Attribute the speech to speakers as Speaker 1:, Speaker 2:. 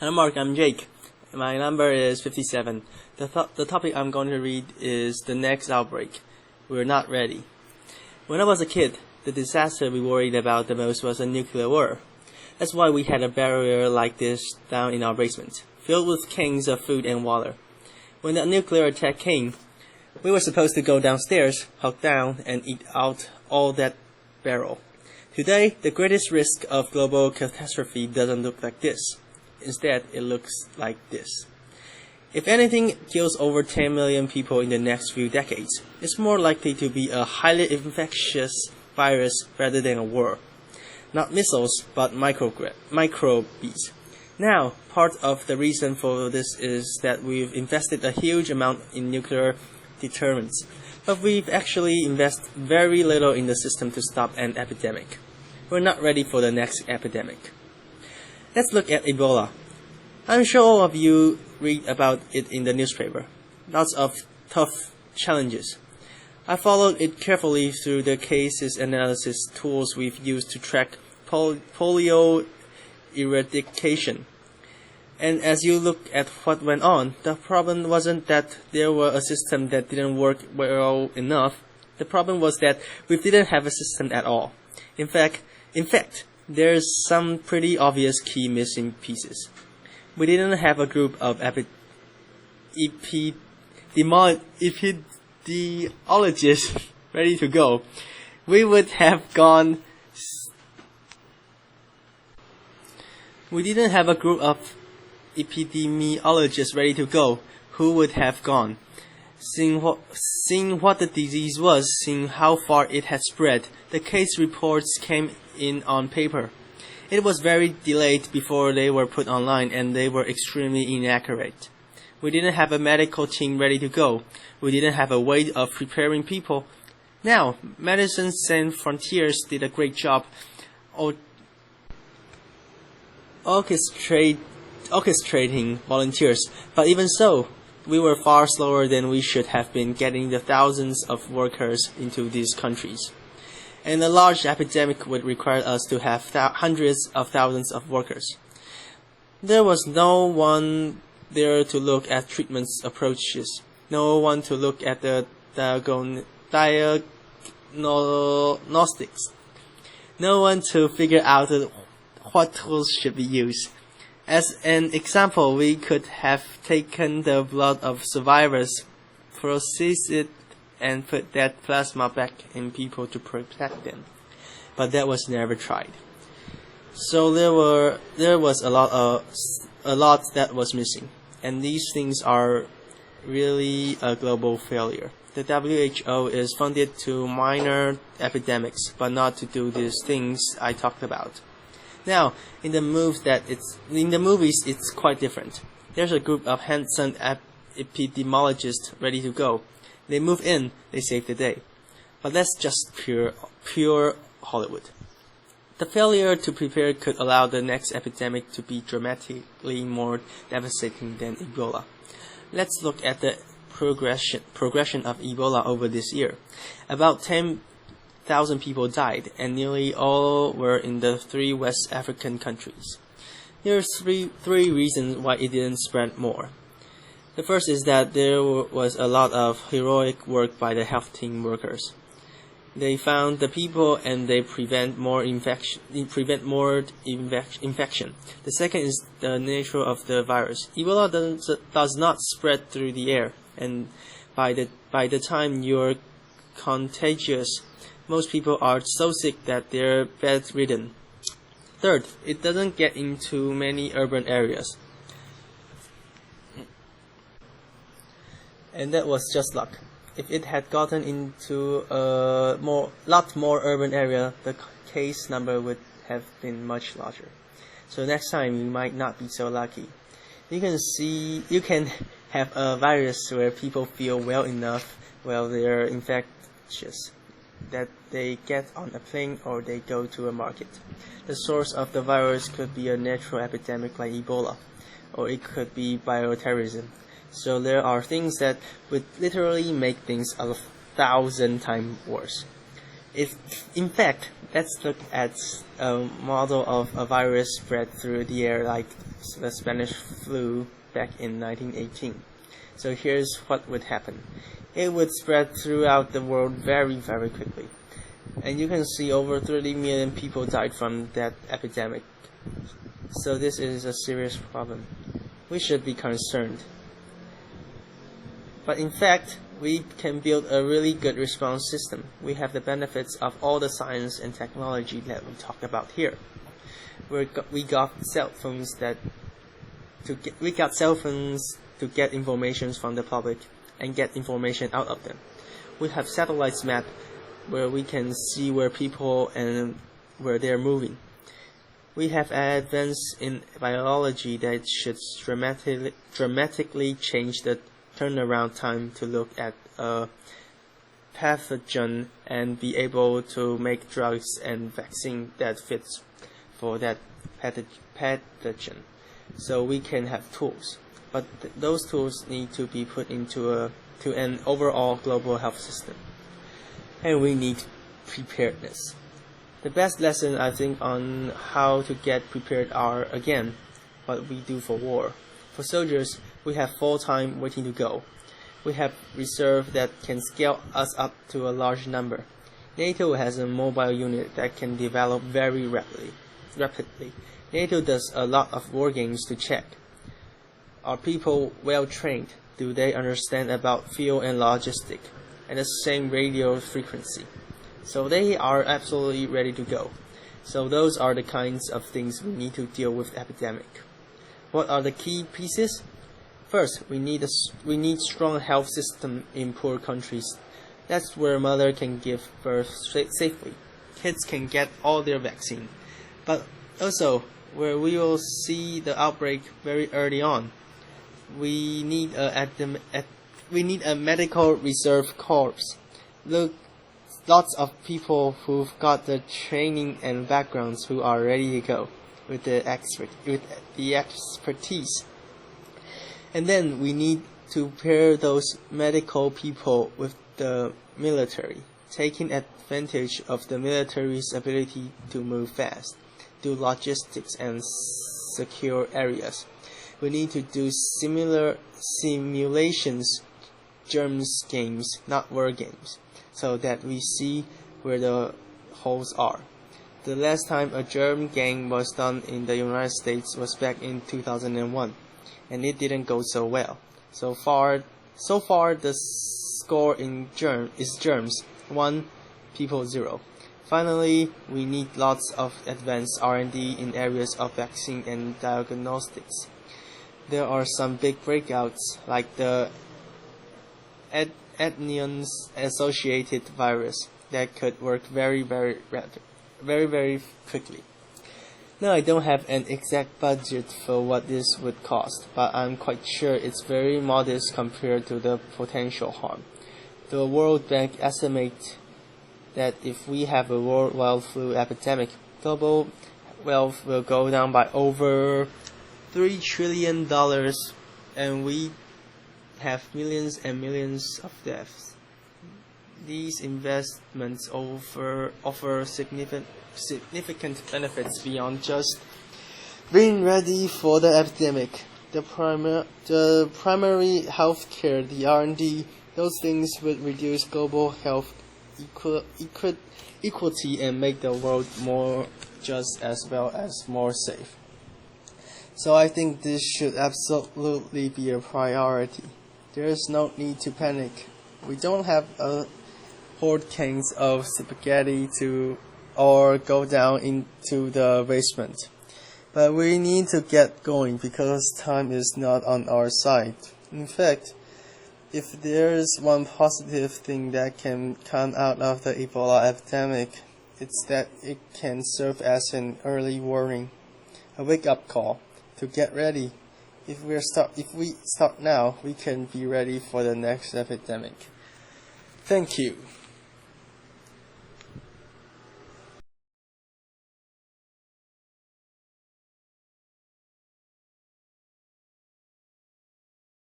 Speaker 1: Hello Mark, I'm Jake. My number is 57. The topic I'm going to read is the next outbreak. We're not ready. When I was a kid, the disaster we worried about the most was a nuclear war. That's why we had a barrier like this down in our basement, filled with cans of food and water. When the nuclear attack came, we were supposed to go downstairs, hug down, and eat out all that barrel. Today, the greatest risk of global catastrophe doesn't look like this. Instead, it looks like this. If anything kills over 10 million people in the next few decades, it's more likely to be a highly infectious virus rather than a war. Not missiles, but microbes. Now, part of the reason for this is that we've invested a huge amount in nuclear deterrence, but we've actually invested very little in the system to stop an epidemic. We're not ready for the next epidemic. Let's look at Ebola. I'm sure all of you read about it in the newspaper. Lots of tough challenges. I followed it carefully through the cases analysis tools we've used to track polio eradication. And as you look at what went on, the problem wasn't that there was a system that didn't work well enough. The problem was that we didn't have a system at all. In fact, there's some pretty obvious key missing pieces. We didn't have a group of epidemiologists ready to go. We didn't have a group of epidemiologists ready to go. Who would have gone? Seeing what the disease was, seeing how far it had spread, the case reports came in on paper. It was very delayed before they were put online, and they were extremely inaccurate. We didn't have a medical team ready to go. We didn't have a way of preparing people. Now, Medicine Sans Frontiers did a great job orchestrating volunteers, but even so, we were far slower than we should have been getting the thousands of workers into these countries. And a large epidemic would require us to have hundreds of thousands of workers. There was no one there to look at treatments approaches, no one to look at the diagnostics, no one to figure out what tools should be used. As an example, we could have taken the blood of survivors, processed it, and put that plasma back in people to protect them. But that was never tried. So there was a lot that was missing, and these things are really a global failure. The WHO is funded to monitor epidemics, but not to do these things I talked about. Now, in the movies, it's quite different. There's a group of handsome epidemiologists ready to go. They move in, they save the day. But that's just pure Hollywood. The failure to prepare could allow the next epidemic to be dramatically more devastating than Ebola. Let's look at the progression of Ebola over this year. About 10,000 people died, and nearly all were in the 3 West African countries. There are three reasons why it didn't spread more. The first is that there was a lot of heroic work by the health team workers. They found the people and they prevent more infection. The second is the nature of the virus. Ebola does not spread through the air, and by the time you're contagious, most people are so sick that they're bedridden. Third, it doesn't get into many urban areas. And that was just luck. If it had gotten into a lot more urban area, the case number would have been much larger. So next time you might not be so lucky. You can have a virus where people feel well enough while they're infectious that they get on a plane or they go to a market. The source of the virus could be a natural epidemic like Ebola, or it could be bioterrorism. So there are things that would literally make things 1,000 times worse. In fact, let's look at a model of a virus spread through the air like the Spanish flu back in 1918. So here's what would happen. It would spread throughout the world very, very quickly. And you can see over 30 million people died from that epidemic. So this is a serious problem. We should be concerned. But in fact, we can build a really good response system. We have the benefits of all the science and technology that we talk about here. We got cell phones to get information from the public and get information out of them. We have satellites map where we can see where people and where they're moving. We have advances in biology that should dramatically change the turnaround time to look at a pathogen and be able to make drugs and vaccine that fits for that pathogen. So we can have tools, but those tools need to be put into an overall global health system, and we need preparedness. The best lesson I think on how to get prepared are again what we do for war. For soldiers, we have full time waiting to go. We have reserve that can scale us up to a large number. NATO has a mobile unit that can develop very rapidly. NATO does a lot of war games to check. Are people well trained? Do they understand about fuel and logistics at the same radio frequency? So they are absolutely ready to go. So those are the kinds of things we need to deal with the epidemic. What are the key pieces? First, we need strong health system in poor countries. That's where mother can give birth safely. Kids can get all their vaccine. But also, where we will see the outbreak very early on, we need a medical reserve corps. Lots of people who've got the training and backgrounds who are ready to go with the expertise. And then we need to pair those medical people with the military, taking advantage of the military's ability to move fast, do logistics and secure areas. We need to do similar simulations, germs games, not war games, so that we see where the holes are. The last time a germ game was done in the United States was back in 2001, and it didn't go so well. So far the score in germs 1, people 0. Finally, we need lots of advanced R&D in areas of vaccine and diagnostics. There are some big breakouts like the ethnion-associated virus that could work very quickly. Now, I don't have an exact budget for what this would cost, but I'm quite sure it's very modest compared to the potential harm. The World Bank estimates that if we have a worldwide flu epidemic, global wealth will go down by over $3 trillion, and we have millions and millions of deaths. These investments offer significant benefits beyond just being ready for the epidemic. The primary health care, the R&D, those things would reduce global health equality and make the world more just as well as more safe. So I think this should absolutely be a priority. There is no need to panic. We don't have a hoard cans of spaghetti or go down into the basement. But we need to get going because time is not on our side. In fact, if there is one positive thing that can come out of the Ebola epidemic, it's that it can serve as an early warning, a wake-up call to get ready. If we start now, we can be ready for the next epidemic. Thank you.